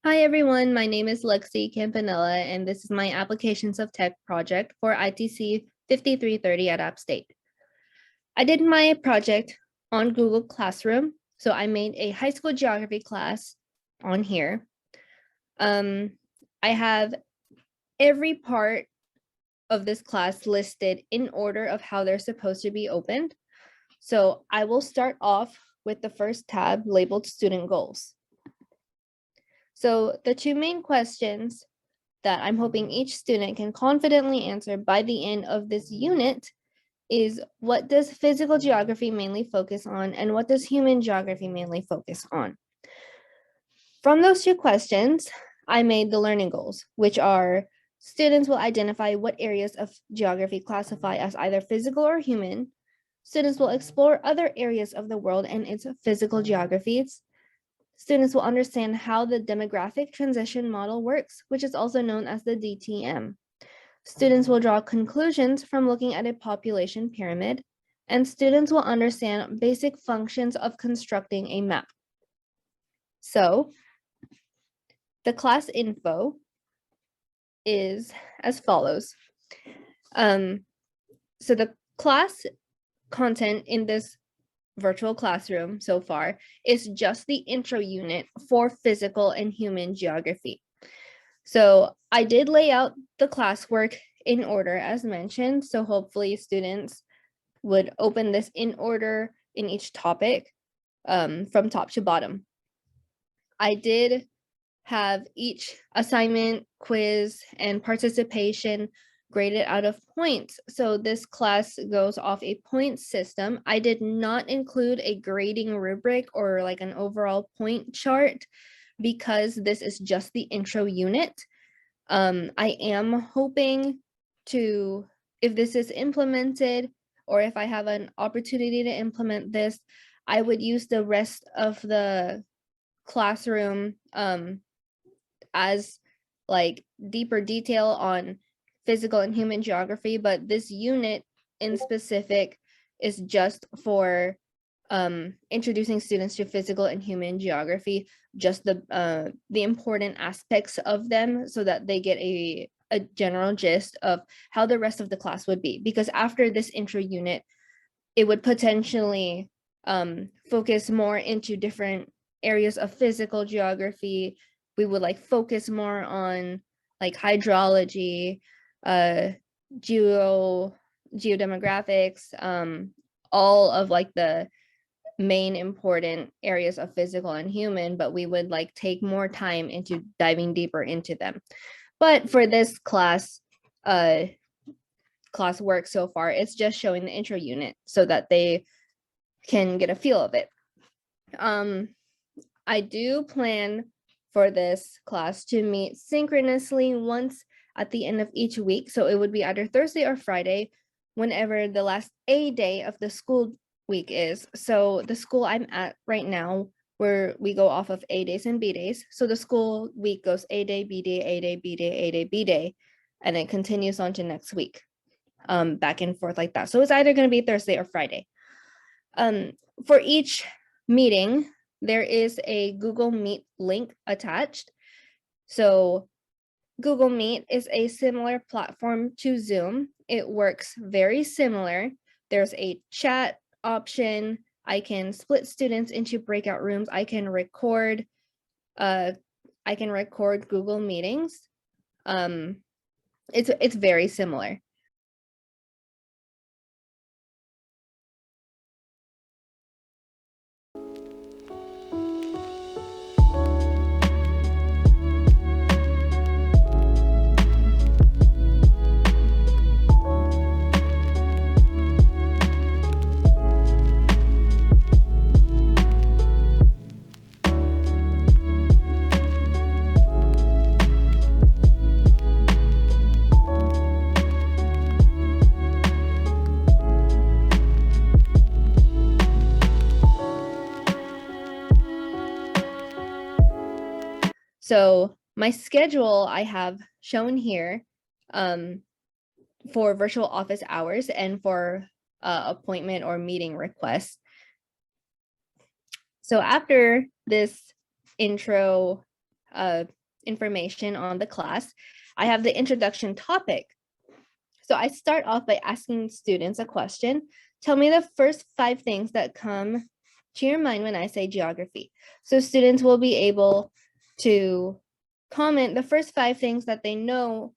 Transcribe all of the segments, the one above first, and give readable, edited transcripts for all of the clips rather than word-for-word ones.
Hi everyone, my name is Lexi Campanella and this is my Applications of Tech project for ITC 5330 at App State. I did my project on Google Classroom, so I made a high school geography class on here. I have every part of this class listed in order of how they're supposed to be opened. So I will start off with the first tab labeled Student Goals. So the two main questions that I'm hoping each student can confidently answer by the end of this unit is, what does physical geography mainly focus on and what does human geography mainly focus on? From those two questions, I made the learning goals, which are students will identify what areas of geography classify as either physical or human. Students will explore other areas of the world and its physical geographies. Students will understand how the demographic transition model works, which is also known as the DTM. Students will draw conclusions from looking at a population pyramid, and students will understand basic functions of constructing a map. So the class info is as follows. So the class content in this virtual classroom so far is just the intro unit for physical and human geography. So I did lay out the classwork in order as mentioned, so hopefully students would open this in order in each topic from top to bottom. I did have each assignment, quiz, and participation graded out of points. So this class goes off a point system. I did not include a grading rubric or like an overall point chart because this is just the intro unit. I am hoping to, if this is implemented or if I have an opportunity to implement this, I would use the rest of the classroom as like deeper detail on physical and human geography, but this unit in specific is just for introducing students to physical and human geography, just the important aspects of them so that they get a general gist of how the rest of the class would be. Because after this intro unit, it would potentially focus more into different areas of physical geography. We would like focus more on like hydrology, geodemographics, all of like the main important areas of physical and human, but we would like take more time into diving deeper into them. But for this class work so far, it's just showing the intro unit so that they can get a feel of it. I do plan for this class to meet synchronously once at the end of each week. So it would be either Thursday or Friday, whenever the last A day of the school week is. So the school I'm at right now, where we go off of A days and B days. So the school week goes A day, B day, A day, B day, A day, B day, and it continues on to next week, back and forth like that. So it's either going to be Thursday or Friday. For each meeting, there is a Google Meet link attached. So Google Meet is a similar platform to Zoom. It works very similar. There's a chat option. I can split students into breakout rooms. I can record Google meetings. It's very similar. So my schedule I have shown here for virtual office hours and for appointment or meeting requests. So after this intro information on the class, I have the introduction topic. So I start off by asking students a question. Tell me the first 5 things that come to your mind when I say geography. So students will be able to comment the first 5 things that they know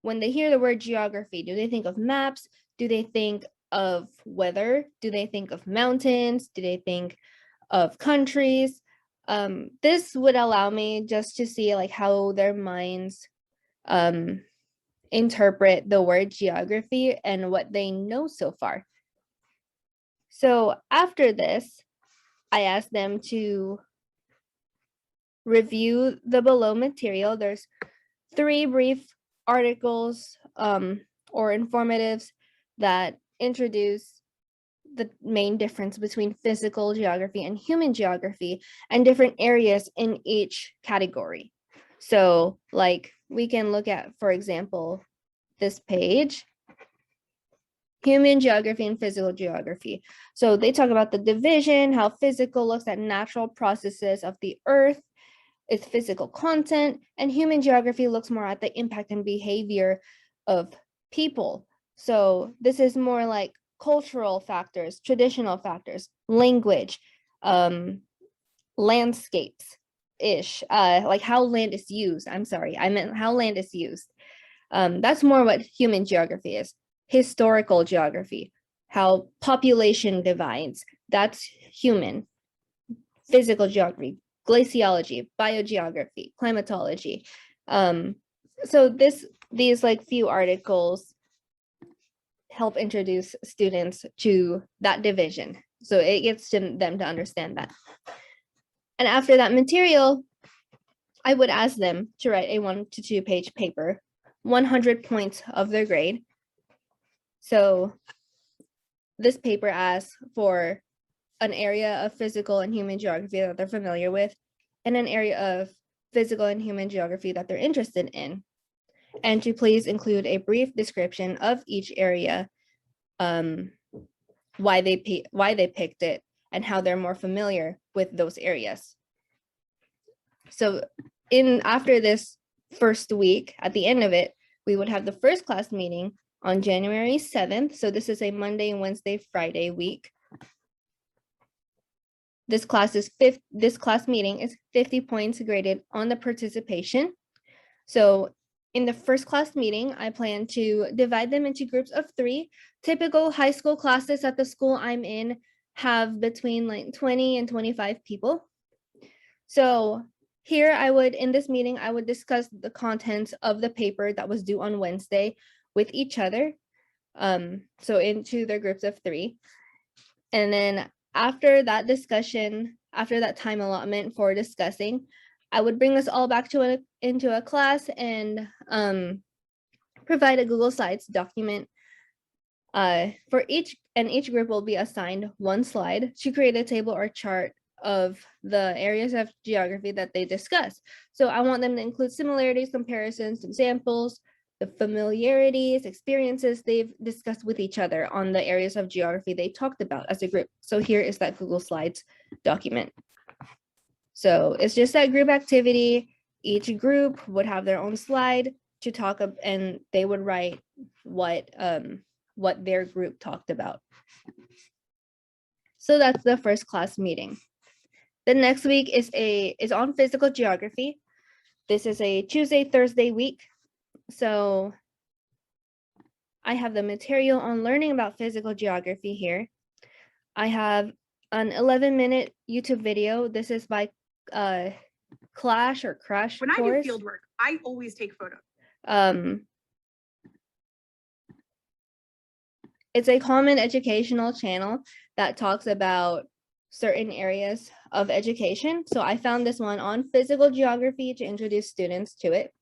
when they hear the word geography. Do they think of maps? Do they think of weather? Do they think of mountains? Do they think of countries? This would allow me just to see like how their minds interpret the word geography and what they know so far. So after this, I asked them to review the below material. There's 3 brief articles or informatives that introduce the main difference between physical geography and human geography and different areas in each category. So like we can look at, for example, this page, human geography and physical geography. So they talk about the division, how physical looks at natural processes of the earth, its physical content, and human geography looks more at the impact and behavior of people. So this is more like cultural factors, traditional factors, language, landscapes ish, like how land is used. I'm sorry, I meant how land is used. That's more what human geography is. Historical geography, how population divides, that's human. Physical geography, glaciology, biogeography, climatology. So these like few articles help introduce students to that division. So it gets them to understand that. And after that material, I would ask them to write a 1 to 2 page paper, 100 points of their grade. So this paper asks for an area of physical and human geography that they're familiar with, and an area of physical and human geography that they're interested in. And to please include a brief description of each area, why they picked it, and how they're more familiar with those areas. So after this first week, at the end of it, we would have the first class meeting on January 7th. So this is a Monday, Wednesday, Friday week. This class meeting is 50 points graded on the participation. So in the first class meeting, I plan to divide them into groups of 3. Typical high school classes at the school I'm in have between like 20 and 25 people. So here in this meeting, I would discuss the contents of the paper that was due on Wednesday with each other. So into their groups of 3. And then after that discussion, after that time allotment for discussing, I would bring us all back into a class and provide a Google Slides document for each group will be assigned 1 slide to create a table or chart of the areas of geography that they discuss. So I want them to include similarities, comparisons, examples, the familiarities, experiences they've discussed with each other on the areas of geography they talked about as a group. So here is that Google Slides document. So it's just that group activity. Each group would have their own slide to talk about, and they would write what their group talked about. So that's the first class meeting. The next week is on physical geography. This is a Tuesday, Thursday week. So I have the material on learning about physical geography here. I have an 11-minute YouTube video. This is by Crash Course. When I do field work, I always take photos. It's a common educational channel that talks about certain areas of education. So I found this one on physical geography to introduce students to it.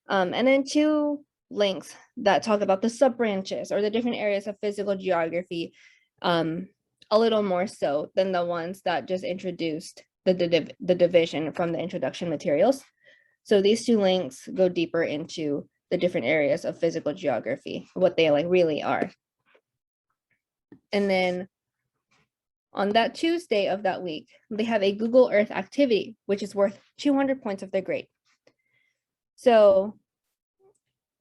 And then 2 links that talk about the sub-branches or the different areas of physical geography, a little more so than the ones that just introduced the division from the introduction materials. So these 2 links go deeper into the different areas of physical geography, what they like really are. And then On that Tuesday of that week, they have a Google Earth activity, which is worth 200 points of their grade. So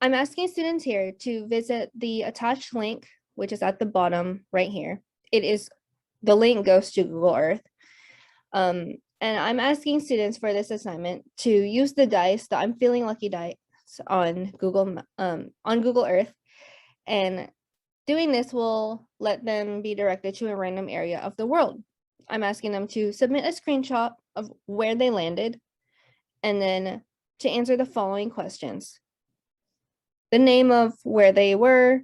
I'm asking students here to visit the attached link, which is at the bottom right here. The link goes to Google Earth. And I'm asking students for this assignment to use the dice, the I'm feeling lucky dice on Google Earth. And doing this will let them be directed to a random area of the world. I'm asking them to submit a screenshot of where they landed and then to answer the following questions. The name of where they were,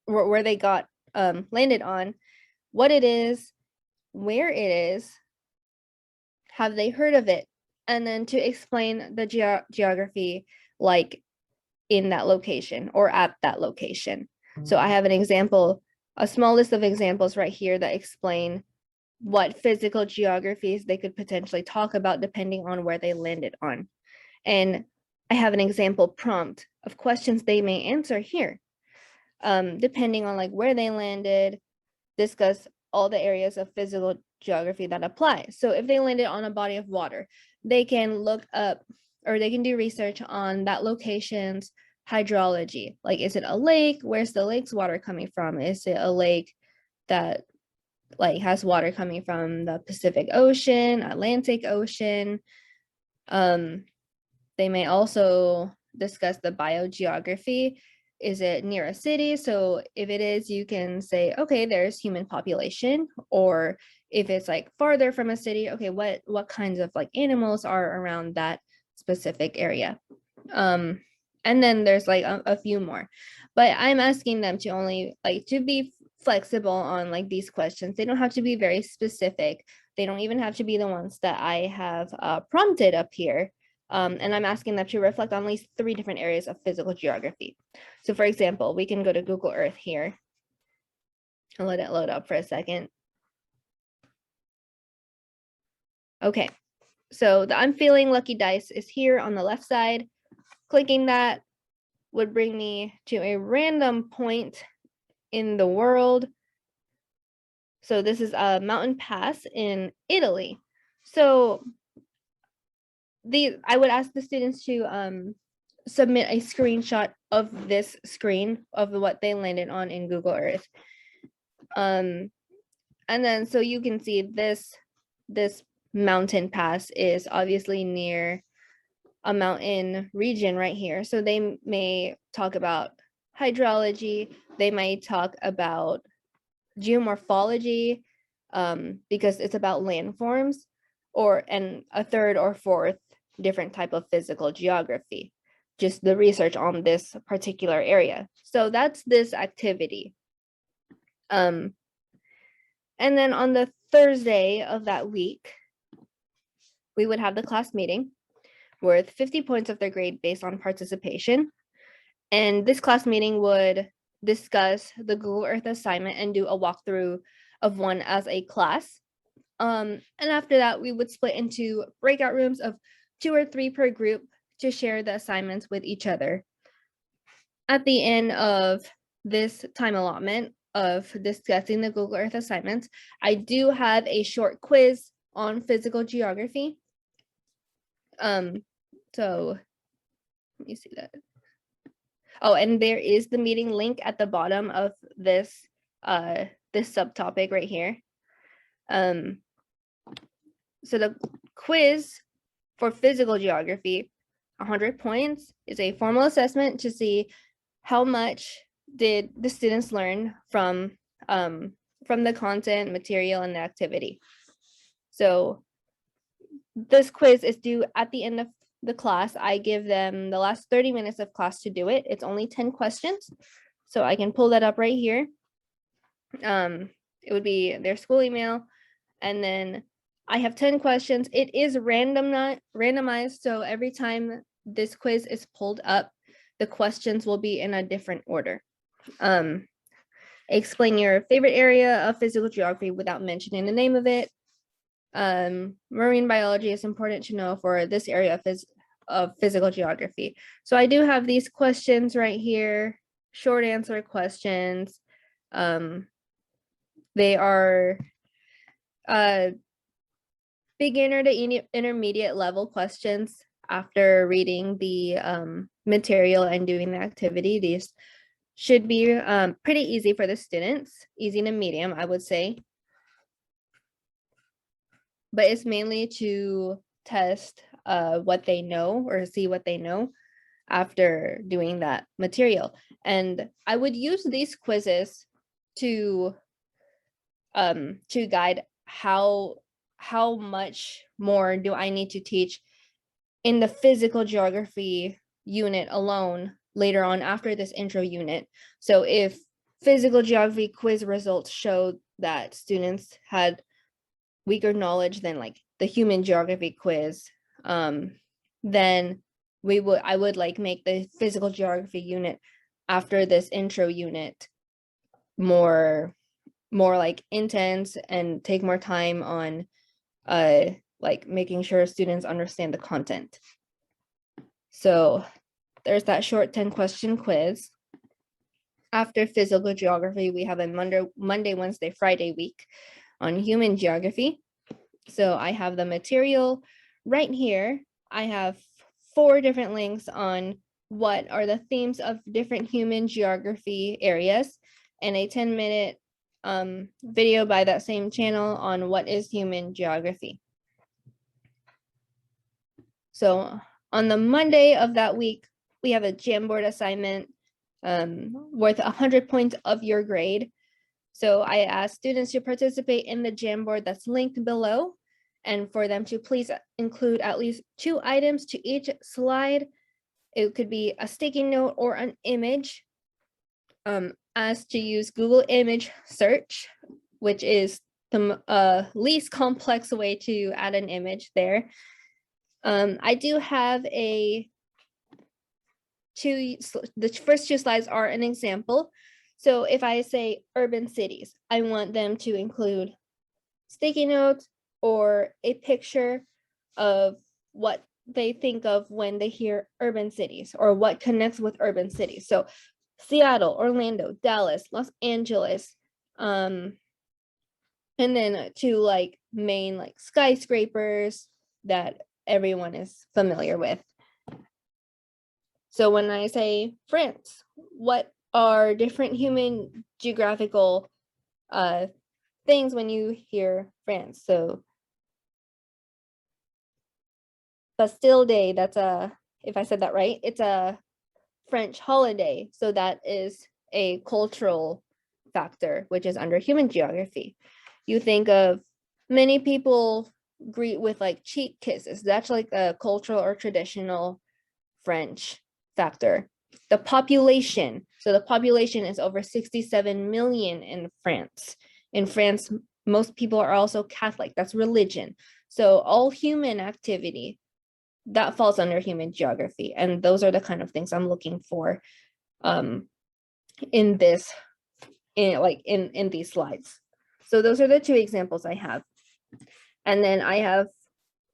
where they got landed on, what it is, where it is, have they heard of it, and then to explain the geography like in that location or at that location. So I have an example, a small list of examples right here that explain what physical geographies they could potentially talk about depending on where they landed on. And I have an example prompt of questions they may answer here, depending on like where they landed, discuss all the areas of physical geography that apply. So if they landed on a body of water, they can look up or they can do research on that location's hydrology. Like, is it a lake? Where's the lake's water coming from? Is it a lake that like has water coming from the Pacific Ocean, Atlantic Ocean? They may also discuss the biogeography. Is it near a city? So if it is, you can say, okay, there's human population. Or if it's like farther from a city, okay, what kinds of like animals are around that specific area? And then there's like a few more, but I'm asking them to only like to be flexible on like these questions. They don't have to be very specific. They don't even have to be the ones that I have prompted up here. And I'm asking them to reflect on at least 3 different areas of physical geography. So for example, we can go to Google Earth here and let it load up for a second. Okay, so the I'm feeling lucky dice is here on the left side. Clicking that would bring me to a random point in the world. So this is a mountain pass in Italy. So I would ask the students to submit a screenshot of this screen of what they landed on in Google Earth. And then so you can see this mountain pass is obviously near a mountain region right here. So they may talk about hydrology, they may talk about geomorphology, because it's about landforms, and a third or fourth different type of physical geography, just the research on this particular area. So that's this activity. And then on the Thursday of that week, we would have the class meeting worth 50 points of their grade based on participation. And this class meeting would discuss the Google Earth assignment and do a walkthrough of one as a class. And after that, we would split into breakout rooms of 2 or 3 per group to share the assignments with each other. At the end of this time allotment of discussing the Google Earth assignments, I do have a short quiz on physical geography. So let me see that. Oh, and there is the meeting link at the bottom of this subtopic right here. So the quiz for physical geography, 100 points, is a formal assessment to see how much did the students learn from the content, material, and the activity. So this quiz is due at the end of the class. I give them the last 30 minutes of class to do it. It's only 10 questions. So I can pull that up right here. It would be their school email. And then I have 10 questions. It is randomized. So every time this quiz is pulled up, the questions will be in a different order. Explain your favorite area of physical geography without mentioning the name of it. Marine biology is important to know for this area of physical geography. So I do have these questions right here, short answer questions. They are beginner to intermediate level questions after reading the material and doing the activity. These should be pretty easy for the students, easy to medium, I would say. But it's mainly to test what they know or see what they know after doing that material. And I would use these quizzes to guide how much more do I need to teach in the physical geography unit alone later on after this intro unit. So if physical geography quiz results showed that students had weaker knowledge than like the human geography quiz, then I would like make the physical geography unit after this intro unit more like intense and take more time on like making sure students understand the content. So there's that short 10-question quiz. After physical geography, we have a Monday, Wednesday, Friday week on human geography. So I have the material right here. I have 4 different links on what are the themes of different human geography areas and a 10-minute video by that same channel on what is human geography. So on the Monday of that week, we have a Jamboard assignment worth 100 points of your grade. So I asked students to participate in the Jamboard that's linked below, and for them to please include at least 2 items to each slide. It could be a sticky note or an image. Asked to use Google image search, which is the least complex way to add an image there. I do have the first 2 slides are an example. So if I say urban cities, I want them to include sticky notes or a picture of what they think of when they hear urban cities or what connects with urban cities. So Seattle, Orlando, Dallas, Los Angeles, and then 2 like main like skyscrapers that everyone is familiar with. So when I say France, what are different human geographical things when you hear France? So Bastille Day, that's if I said that right, it's a French holiday. So that is a cultural factor, which is under human geography. You think of many people greet with like cheek kisses. That's like a cultural or traditional French factor. The population. So the population is over 67 million in France. In France, most people are also Catholic. That's religion. So all human activity that falls under human geography. And those are the kind of things I'm looking for in these slides. So those are the 2 examples I have. And then I have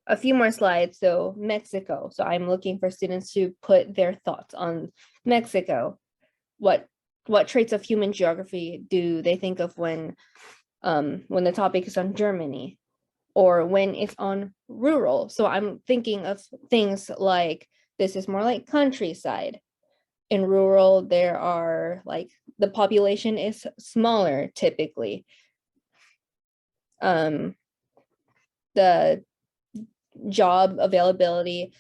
a few more slides. So Mexico. So I'm looking for students to put their thoughts on Mexico. What traits of human geography do they think of when the topic is on Germany or when it's on rural? So I'm thinking of things like this is more like countryside. In rural, there are like the population is smaller typically. The job availability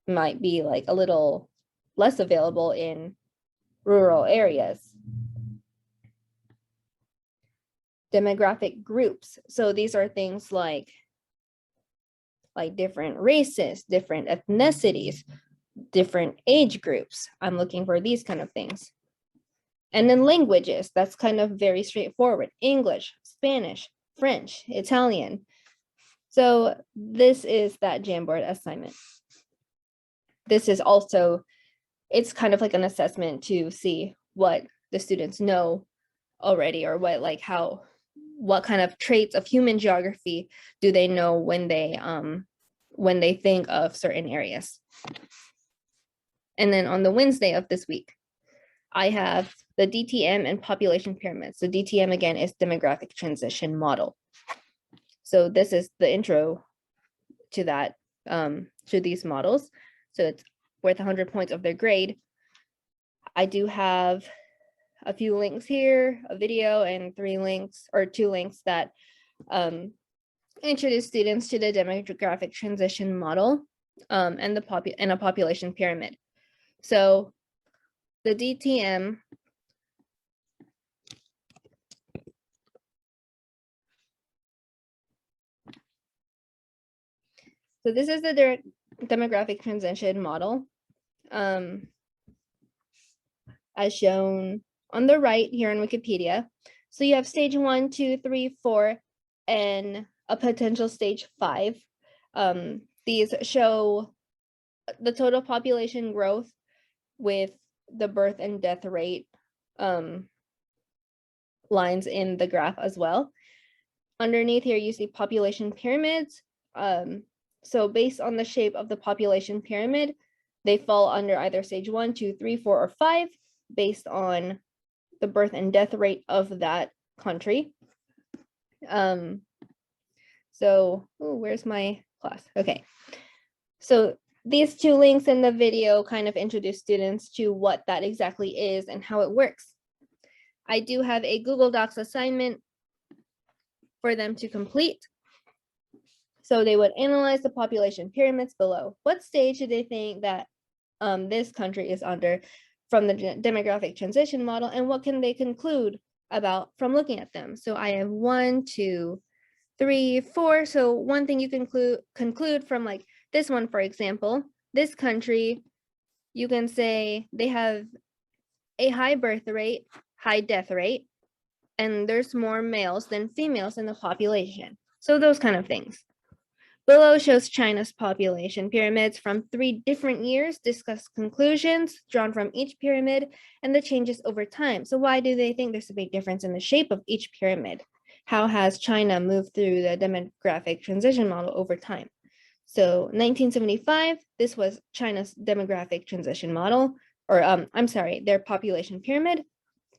might be like a little less available in rural areas. Demographic groups. So these are things like different races, different ethnicities, different age groups. I'm looking for these kind of things. And then languages, that's kind of very straightforward. English, Spanish, French, Italian. So this is that Jamboard assignment. This is also, it's kind of like an assessment to see what the students know already, or what kind of traits of human geography do they know when they think of certain areas. And then on the Wednesday of this week, I have the DTM and population pyramid. So DTM again is demographic transition model. So this is the intro to that, to these models. So it's worth 100 points of their grade. I do have a few links here, a video and 2 links that introduce students to the demographic transition model and a population pyramid. So the DTM so this is the demographic transition model, as shown on the right here on Wikipedia. So you have stage 1, 2, 3, 4, and a potential stage 5. These show the total population growth with the birth and death rate lines in the graph as well. Underneath here, you see population pyramids. So based on the shape of the population pyramid, they fall under either stage 1, 2, 3, 4, or 5, based on the birth and death rate of that country. So, where's my class? Okay. So these 2 links in the video kind of introduce students to what that exactly is and how it works. I do have a Google Docs assignment for them to complete. So they would analyze the population pyramids below. What stage do they think that this country is under from the demographic transition model, and what can they conclude about from looking at them? So I have 1, 2, 3, 4. So one thing you conclude from like this one, for example, this country, you can say they have a high birth rate, high death rate, and there's more males than females in the population. So those kind of things. Below shows China's population pyramids from 3 different years, discuss conclusions drawn from each pyramid and the changes over time. So why do they think there's a big difference in the shape of each pyramid? How has China moved through the demographic transition model over time? So 1975, this was China's demographic transition model, or I'm sorry, their population pyramid.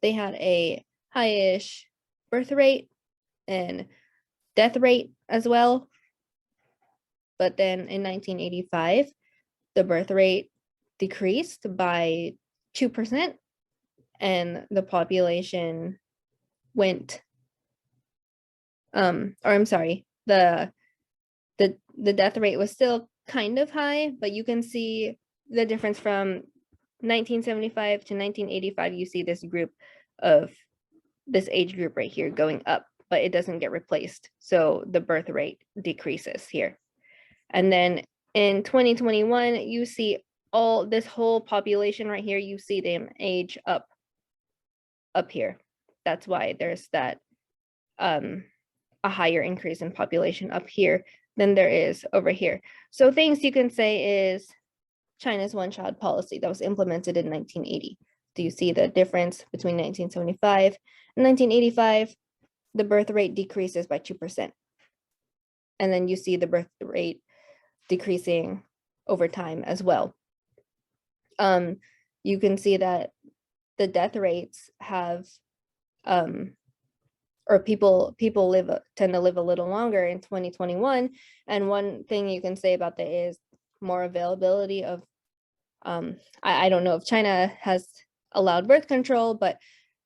They had a high-ish birth rate and death rate as well. But then in 1985, the birth rate decreased by 2%, and the population went, or I'm sorry, the death rate was still kind of high, but you can see the difference from 1975 to 1985. You see this age group right here going up, but it doesn't get replaced. So the birth rate decreases here. And then in 2021, you see this whole population right here, you see them age up here. That's why there's that a higher increase in population up here than there is over here. So things you can say is China's one-child policy that was implemented in 1980. Do you see the difference between 1975 and 1985? The birth rate decreases by 2%. And then you see the birth rate decreasing over time as well. You can see that the death rates have, or people tend to live a little longer in 2021. And one thing you can say about that is more availability of, I don't know if China has allowed birth control, but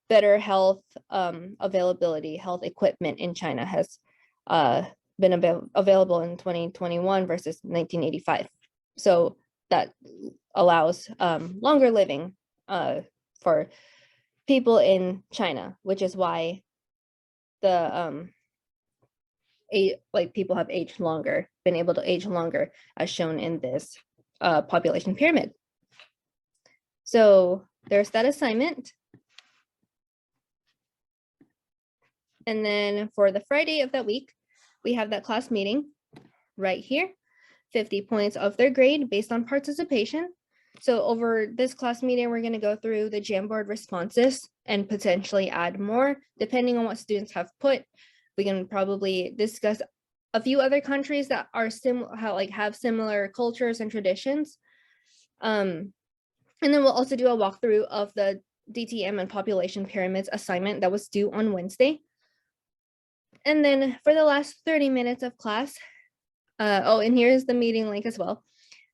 better health availability, health equipment in China has been available in 2021 versus 1985. So that allows longer living for people in China, which is why the people have aged longer, been able to age longer, as shown in this population pyramid. So there's that assignment. And then for the Friday of that week, we have that class meeting right here, 50 points of their grade based on participation. So over this class meeting, we're going to go through the Jamboard responses and potentially add more, depending on what students have put. We can probably discuss a few other countries that are have similar cultures and traditions. And then we'll also do a walkthrough of the DTM and population pyramids assignment that was due on Wednesday. And then for the last 30 minutes of class, oh, and here's the meeting link as well.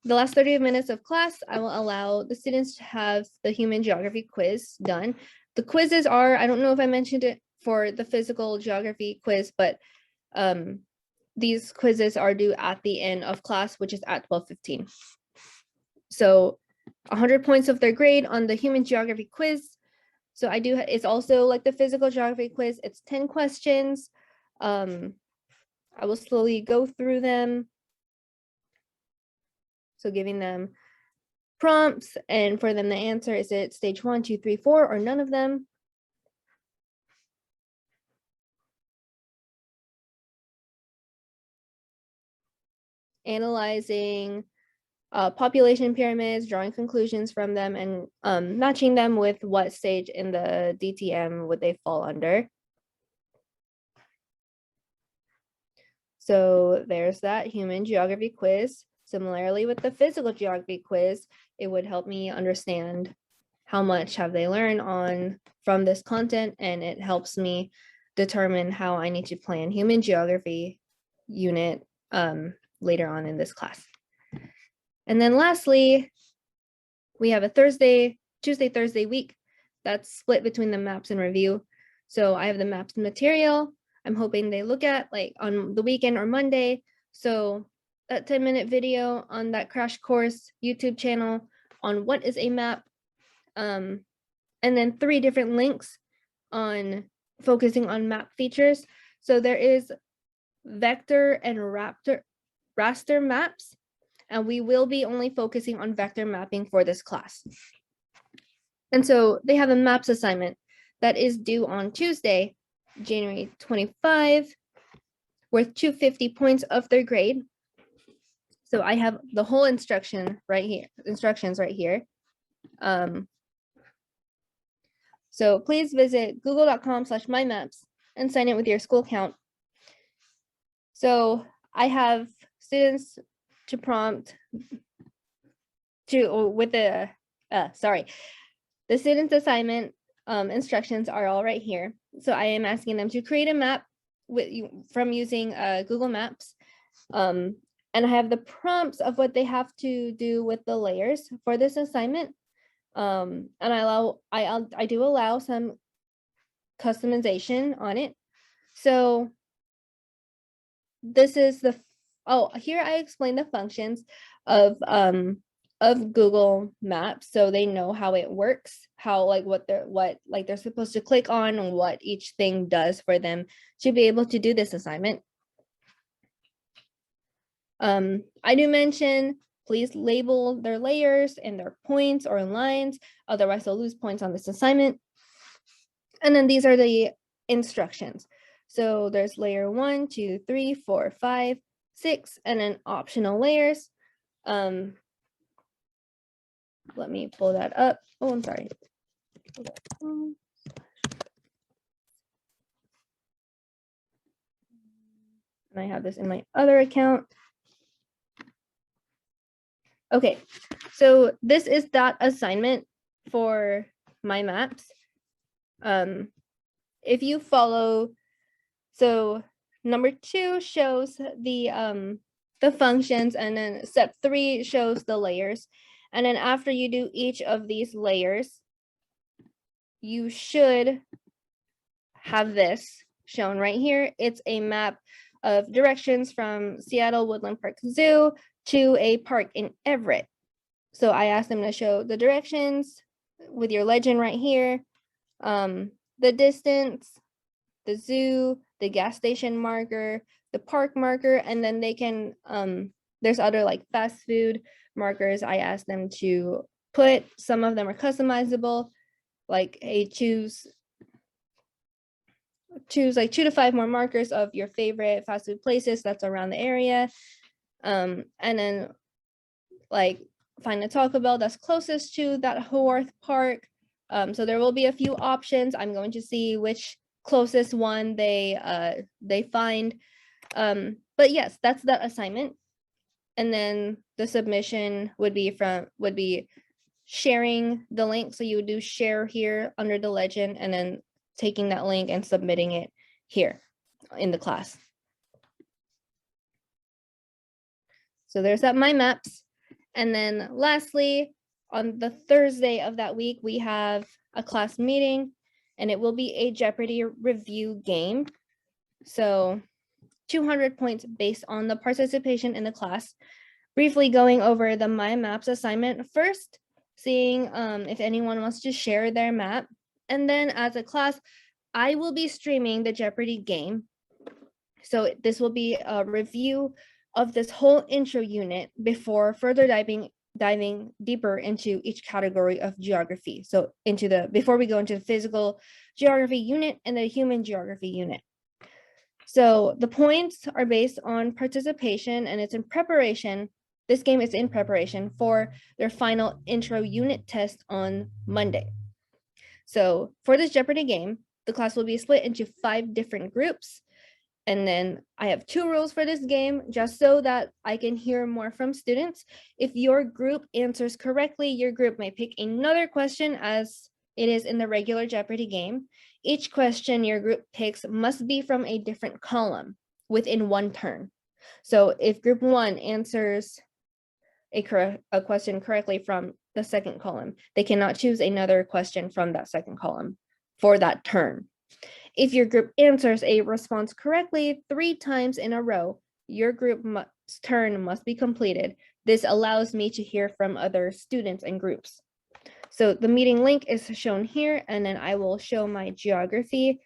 The last 30 minutes of class, I will allow the students to have the human geography quiz done. The quizzes are, I don't know if I mentioned it for the physical geography quiz, but these quizzes are due at the end of class, which is at 12:15. So 100 points of their grade on the human geography quiz. So it's also like the physical geography quiz. It's 10 questions. I will slowly go through them. So giving them prompts and for them to answer, is it stage 1, 2, 3, 4, or none of them? Analyzing population pyramids, drawing conclusions from them, and matching them with what stage in the DTM would they fall under. So there's that human geography quiz. Similarly with the physical geography quiz, it would help me understand how much have they learned from this content, and it helps me determine how I need to plan human geography unit later on in this class. And then lastly, we have a Tuesday, Thursday week that's split between the maps and review. So I have the maps material I'm hoping they look at like on the weekend or Monday. So that 10-minute video on that crash course YouTube channel on what is a map, and then 3 different links on focusing on map features. So there is vector and raster maps, and we will be only focusing on vector mapping for this class. And so they have a maps assignment that is due on Tuesday, January 25, worth 250 points of their grade. So I have the whole instructions right here. So please visit google.com/mymaps and sign in with your school account. So I have students to prompt with the student's assignment instructions are all right here. So I am asking them to create a map from using Google Maps. And I have the prompts of what they have to do with the layers for this assignment. And I do allow some customization on it. So this is here I explain the functions of Google Maps, so they know how it works, how what they're supposed to click on and what each thing does for them to be able to do this assignment. I do mention please label their layers and their points or lines, otherwise they'll lose points on this assignment. And then these are the instructions. So there's layer 1, 2, 3, 4, 5, 6, and then optional layers. Let me pull that up. Oh, I'm sorry. And I have this in my other account. Okay, so this is that assignment for my maps. If you follow, so number 2 shows the functions, and then step 3 shows the layers. And then after you do each of these layers, you should have this shown right here. It's a map of directions from Seattle Woodland Park Zoo to a park in Everett. So I asked them to show the directions with your legend right here, the distance, the zoo, the gas station marker, the park marker, and then they can, there's other like fast food markers I asked them to put. Some of them are customizable, like hey, choose like 2 to 5 more markers of your favorite fast food places that's around the area. And then like find a Taco Bell that's closest to that Haworth Park. So there will be a few options. I'm going to see which closest one they find. But yes, that's that assignment. And then the submission would be sharing the link. So you would do share here under the legend, and then taking that link and submitting it here. in the class. So there's that My Maps. And then lastly, on the Thursday of that week, we have a class meeting, and it will be a Jeopardy review game. So 200 points based on the participation in the class. Briefly going over the My Maps assignment first, seeing if anyone wants to share their map. And then as a class, I will be streaming the Jeopardy game. So this will be a review of this whole intro unit before further diving deeper into each category of geography. So before we go into the physical geography unit and the human geography unit. So the points are based on participation, and it's in preparation. This game is in preparation for their final intro unit test on Monday. So for this Jeopardy game, the class will be split into 5 different groups. And then I have 2 rules for this game, just so that I can hear more from students. If your group answers correctly, your group may pick another question as it is in the regular Jeopardy game. Each question your group picks must be from a different column within 1 turn. So if group 1 answers a question correctly from the second column, they cannot choose another question from that second column for that turn. If your group answers a response correctly 3 times in a row, your group's turn must be completed. This allows me to hear from other students and groups. So the meeting link is shown here, and then I will show my geography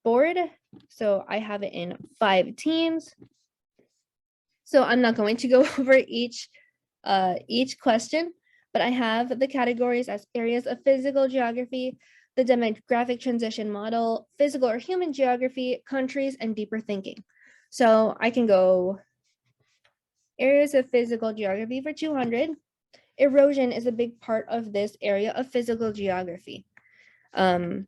board. So I have it in 5 teams. So I'm not going to go over each question, but I have the categories as areas of physical geography, the demographic transition model, physical or human geography, countries, and deeper thinking. So I can go areas of physical geography for 200. Erosion is a big part of this area of physical geography. And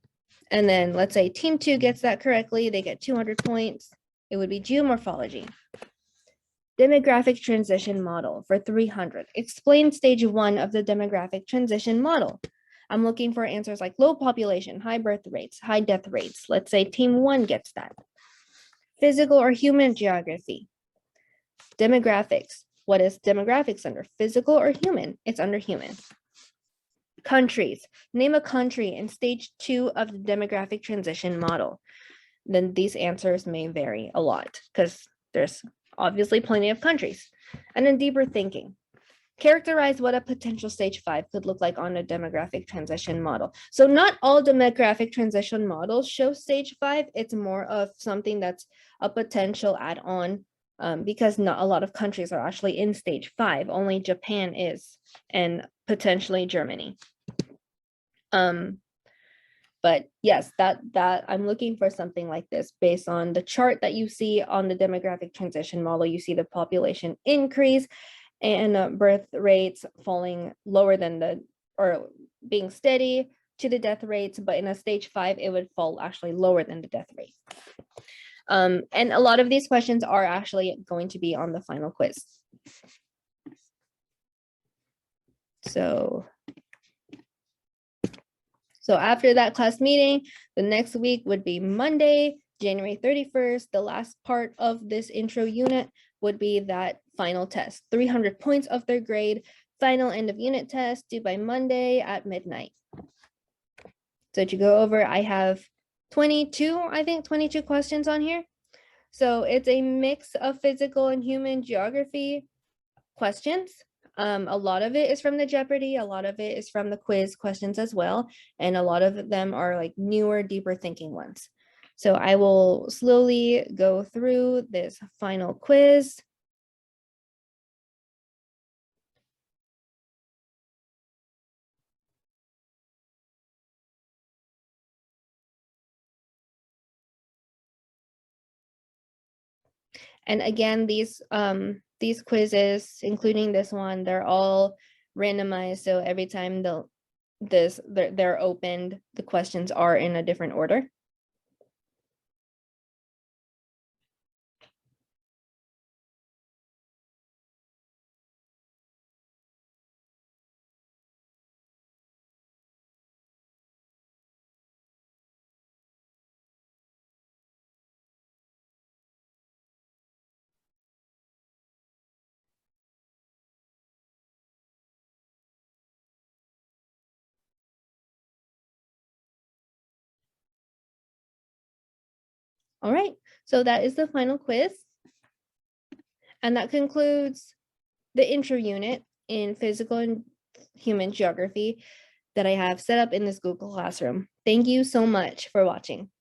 then let's say team 2 gets that correctly, they get 200 points. It would be geomorphology. Demographic transition model for 300. Explain stage 1 of the demographic transition model. I'm looking for answers like low population, high birth rates, high death rates. Let's say team 1 gets that. Physical or human geography. Demographics. What is demographics under? Physical or human? It's under human. Countries. Name a country in stage 2 of the demographic transition model. Then these answers may vary a lot because there's obviously plenty of countries. And then deeper thinking. Characterize what a potential stage 5 could look like on a demographic transition model. So not all demographic transition models show stage 5. It's more of something that's a potential add-on because not a lot of countries are actually in stage 5. Only Japan is, and potentially Germany. But yes, that I'm looking for something like this based on the chart that you see on the demographic transition model. You see the population increase and birth rates falling lower than or being steady to the death rates, but in a stage 5, it would fall actually lower than the death rate. And a lot of these questions are actually going to be on the final quiz. So after that class meeting, the next week would be Monday, January 31st. The last part of this intro unit would be that final test, 300 points of their grade, final end of unit test due by Monday at midnight. So to go over, I have 22 questions on here. So it's a mix of physical and human geography questions. A lot of it is from the Jeopardy, a lot of it is from the quiz questions as well, and a lot of them are like newer, deeper thinking ones. So I will slowly go through this final quiz. And again, these quizzes, including this one, they're all randomized. So every time they're opened, the questions are in a different order. All right, so that is the final quiz. And that concludes the intro unit in physical and human geography that I have set up in this Google Classroom. Thank you so much for watching.